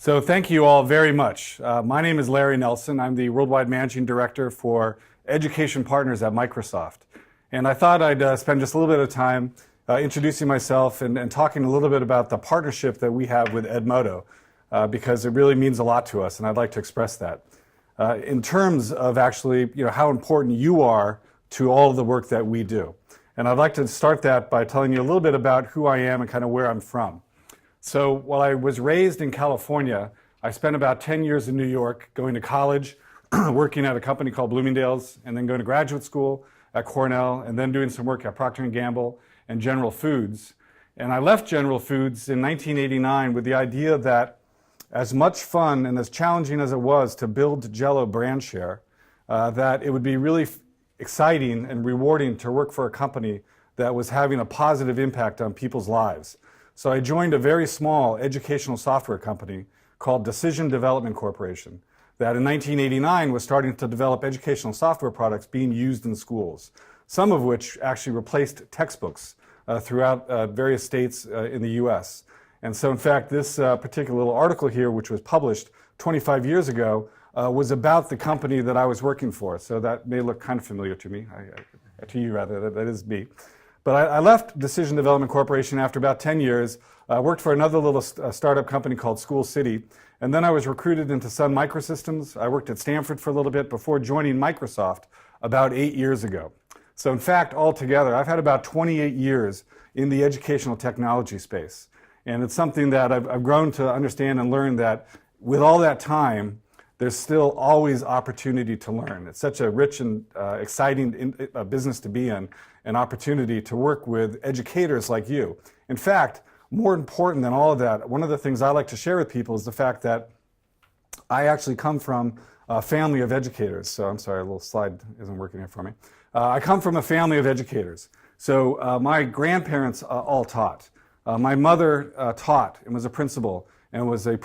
So thank you all very much. My name is Larry Nelson. I'm the Worldwide Managing Director for Education Partners at Microsoft. And I thought I'd spend just a little bit of time introducing myself and talking a little bit about the partnership that we have with Edmodo, because it really means a lot to us, and I'd like to express that. In terms of actually how important you are to all of the work that we do. And I'd like to start that by telling you a little bit about who I am and kind of where I'm from. So while I was raised in California, I spent about 10 years in New York going to college, working at a company called Bloomingdale's, and then going to graduate school at Cornell, and then doing some work at Procter & Gamble and General Foods. And I left General Foods in 1989 with the idea that as much fun and as challenging as it was to build Jell-O brand share, that it would be really exciting and rewarding to work for a company that was having a positive impact on people's lives. So I joined a very small educational software company called Decision Development Corporation that in 1989 was starting to develop educational software products being used in schools, some of which actually replaced textbooks throughout various states in the US. And so in fact, this particular little article here, which was published 25 years ago, was about the company that I was working for. So that may look kind of familiar to me, to you rather, that is me. But I left Decision Development Corporation after about 10 years, worked for another little startup company called School City, and then I was recruited into Sun Microsystems. I worked at Stanford for a little bit before joining Microsoft about 8 years ago. So in fact, altogether, I've had about 28 years in the educational technology space. And it's something that I've grown to understand and learn that with all that time, there's still always opportunity to learn. It's such a rich and exciting business to be in, an opportunity to work with educators like you. In fact, more important than all of that, one of the things I like to share with people is the fact that I actually come from a family of educators. So I'm sorry, a little slide isn't working here for me. I come from a family of educators. So my grandparents all taught. My mother taught and was a principal and was a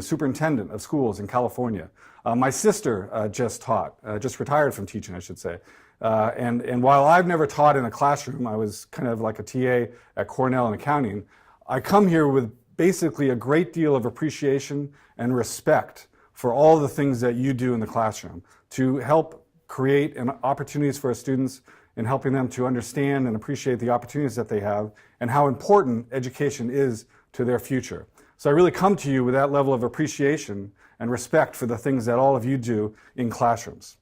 superintendent of schools in California. My sister just taught, just retired from teaching, I should say. And while I've never taught in a classroom, I was kind of like a TA at Cornell in accounting, I come here with basically a great deal of appreciation and respect for all the things that you do in the classroom to help create opportunities for our students in helping them to understand and appreciate the opportunities that they have and how important education is to their future. So I really come to you with that level of appreciation and respect for the things that all of you do in classrooms.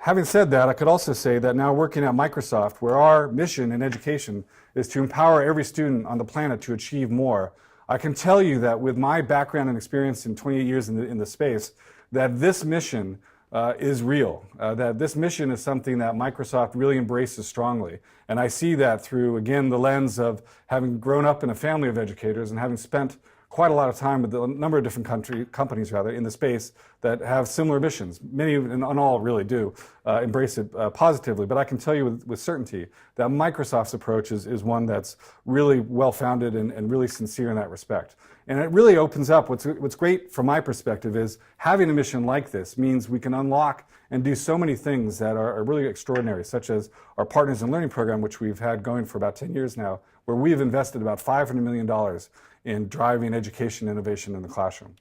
Having said that, I could also say that now working at Microsoft, where our mission in education is to empower every student on the planet to achieve more, I can tell you that with my background and experience in 28 years in the space, that this mission is real, that this mission is something that Microsoft really embraces strongly. And I see that through, again, the lens of having grown up in a family of educators and having spent quite a lot of time with a number of different companies in the space that have similar missions. Many, and all really do, embrace it positively. But I can tell you with certainty that Microsoft's approach is one that's really well-founded and really sincere in that respect. And it really opens up, what's great from my perspective is having a mission like this means we can unlock and do so many things that are really extraordinary, such as our Partners in Learning program, which we've had going for about 10 years now, where we've invested about $500 million in driving education innovation in the classroom.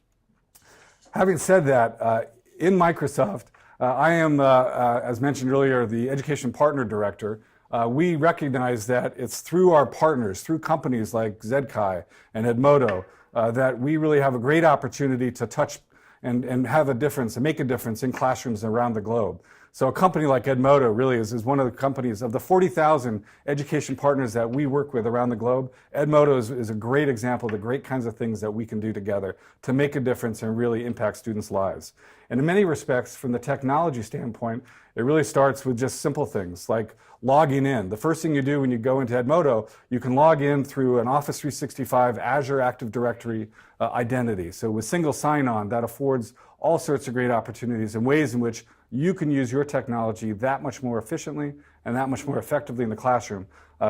Having said that, in Microsoft, I am, as mentioned earlier, the Education Partner Director. We recognize that it's through our partners, through companies like Zedkai and Edmodo, that we really have a great opportunity to touch and have a difference and make a difference in classrooms around the globe. So a company like Edmodo really is one of the companies of the 40,000 education partners that we work with around the globe. Edmodo is a great example of the great kinds of things that we can do together to make a difference and really impact students' lives. And in many respects, from the technology standpoint, it really starts with just simple things like logging in. The first thing you do when you go into Edmodo, you can log in through an Office 365 Azure Active Directory identity. So with single sign-on, that affords all sorts of great opportunities and ways in which you can use your technology that much more efficiently and that much more effectively in the classroom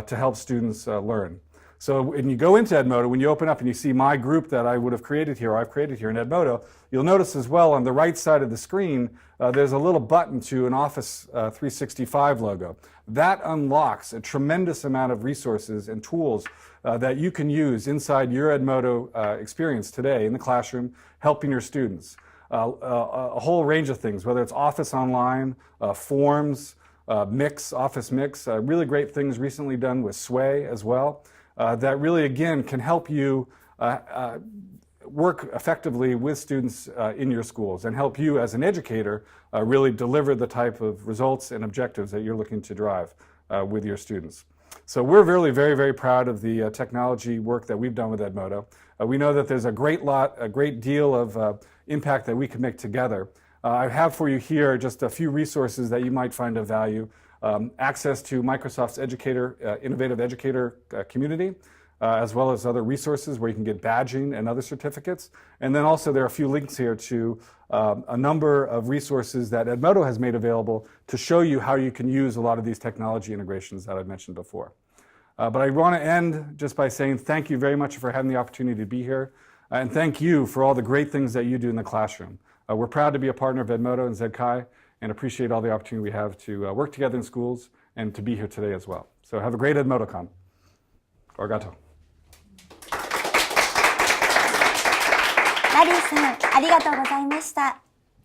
to help students learn. So when you go into Edmodo, when you open up and you see my group that I would have created here, or I've created here in Edmodo, you'll notice as well on the right side of the screen, there's a little button to an Office 365 logo. That unlocks a tremendous amount of resources and tools that you can use inside your Edmodo experience today in the classroom, helping your students. A whole range of things, whether it's Office Online, Forms, Mix, Office Mix, really great things recently done with Sway as well, that really, again, can help you work effectively with students in your schools and help you as an educator really deliver the type of results and objectives that you're looking to drive with your students. So we're really very, very proud of the technology work that we've done with Edmodo. We know that there's a great deal of impact that we can make together. I have for you here just a few resources that you might find of value. Access to Microsoft's innovative educator community, as well as other resources where you can get badging and other certificates. And then also there are a few links here to a number of resources that Edmodo has made available to show you how you can use a lot of these technology integrations that I've mentioned before. But I want to end just by saying thank you very much for having the opportunity to be here, and thank you for all the great things that you do in the classroom. We're proud to be a partner of Edmodo and ZKai, and appreciate all the opportunity we have to work together in schools and to be here today as well. So have a great EdmodoCon. Arigato. ラリーさん、ありがとうございました。